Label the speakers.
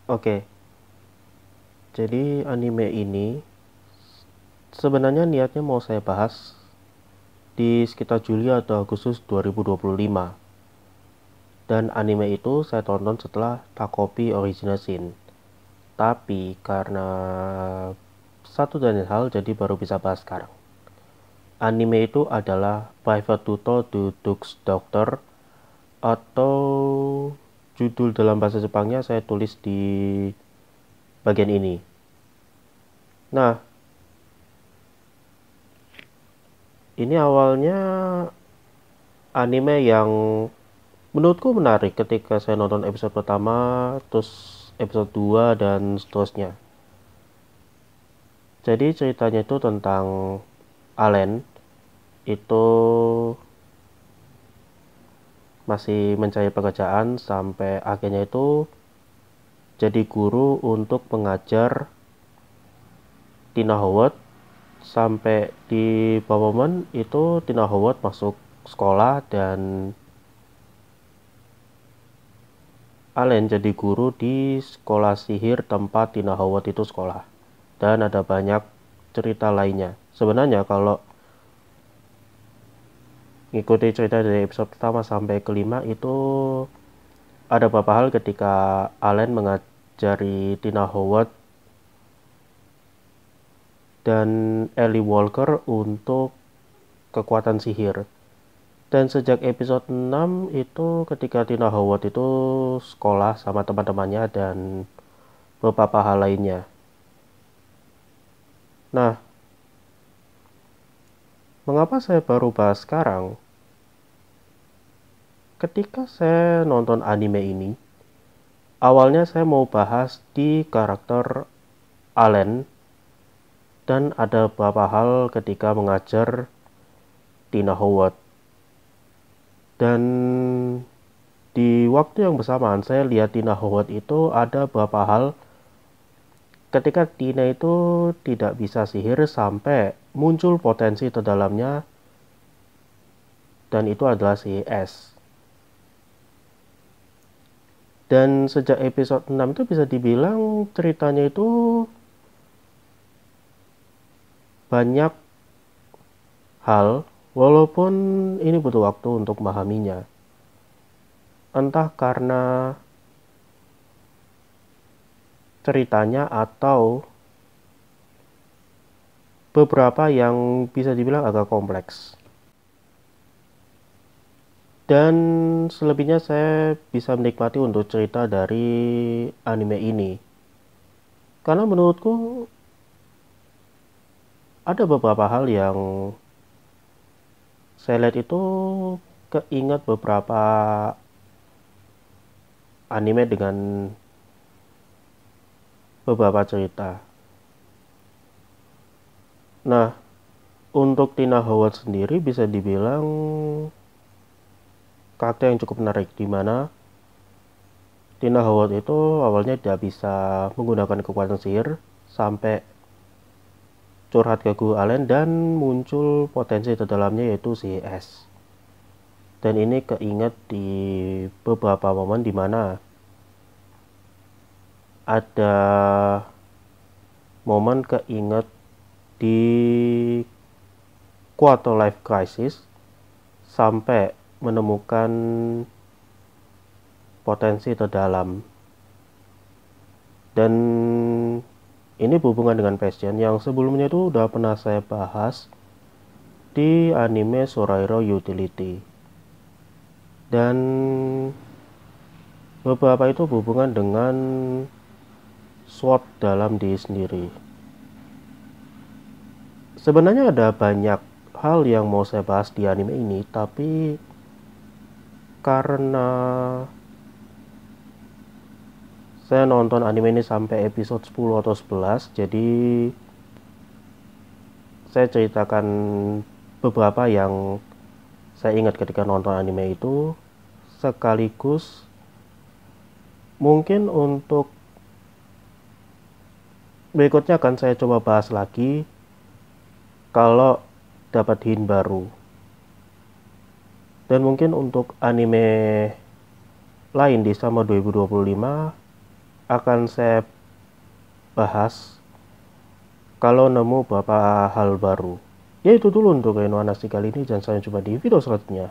Speaker 1: Oke, jadi anime ini sebenarnya niatnya mau saya bahas di sekitar Juli atau Agustus 2025. Dan anime itu saya tonton setelah Takopi Original Sin. Tapi karena satu dan lain hal jadi baru bisa bahas sekarang. Anime itu adalah Private Tutor to Duke's Doctor, atau judul dalam bahasa Jepangnya saya tulis di bagian ini. Nah, ini awalnya anime yang menurutku menarik ketika saya nonton episode pertama, terus episode 2 dan seterusnya. Jadi ceritanya itu tentang Allen itu masih mencari pekerjaan sampai akhirnya itu jadi guru untuk mengajar Tina Howard. Sampai di beberapa momen itu Tina Howard masuk sekolah dan Allen jadi guru di sekolah sihir tempat Tina Howard itu sekolah. Dan ada banyak cerita lainnya. Sebenarnya kalau ngikuti cerita dari episode pertama sampai kelima itu ada beberapa hal ketika Allen mengajari Tina Howard dan Ellie Walker untuk kekuatan sihir. Dan sejak episode 6 itu ketika Tina Howard itu sekolah sama teman-temannya dan beberapa hal lainnya. Nah, mengapa saya baru bahas sekarang? Ketika saya nonton anime ini, awalnya saya mau bahas di karakter Allen dan ada beberapa hal ketika mengajar Tina Howard. Dan di waktu yang bersamaan saya lihat Tina Howard itu ada beberapa hal ketika Tina itu tidak bisa sihir sampai muncul potensi terdalamnya, dan itu adalah si S. Dan sejak episode 6 itu bisa dibilang ceritanya itu banyak hal, walaupun ini butuh waktu untuk memahaminya. Entah karena ceritanya atau beberapa yang bisa dibilang agak kompleks. Dan selebihnya saya bisa menikmati untuk cerita dari anime ini. Karena menurutku ada beberapa hal yang saya lihat itu keingat beberapa anime dengan beberapa cerita. Nah, untuk Tina Howard sendiri bisa dibilang karakter yang cukup menarik, di mana Tina Howard itu awalnya tidak bisa menggunakan kekuatan sihir sampai curhat ke Guru Allen dan muncul potensi terdalamnya yaitu si S. Dan ini keinget di beberapa momen di mana ada momen keinget di quarter life crisis sampai menemukan potensi terdalam. Dan ini berhubungan dengan passion yang sebelumnya itu udah pernah saya bahas di anime Sorairo Utility. Dan beberapa itu berhubungan dengan SWOT dalam diri sendiri. Sebenarnya ada banyak hal yang mau saya bahas di anime ini, tapi karena saya nonton anime ini sampai episode 10 atau 11, jadi saya ceritakan beberapa yang saya ingat ketika nonton anime itu, sekaligus mungkin untuk berikutnya akan saya coba bahas lagi kalau dapat hint baru. Dan mungkin untuk anime lain di sama 2025 akan saya bahas kalau nemu beberapa hal baru. Ya itu dulu untuk Eno Anasi kali ini, dan sampai jumpa di video selanjutnya.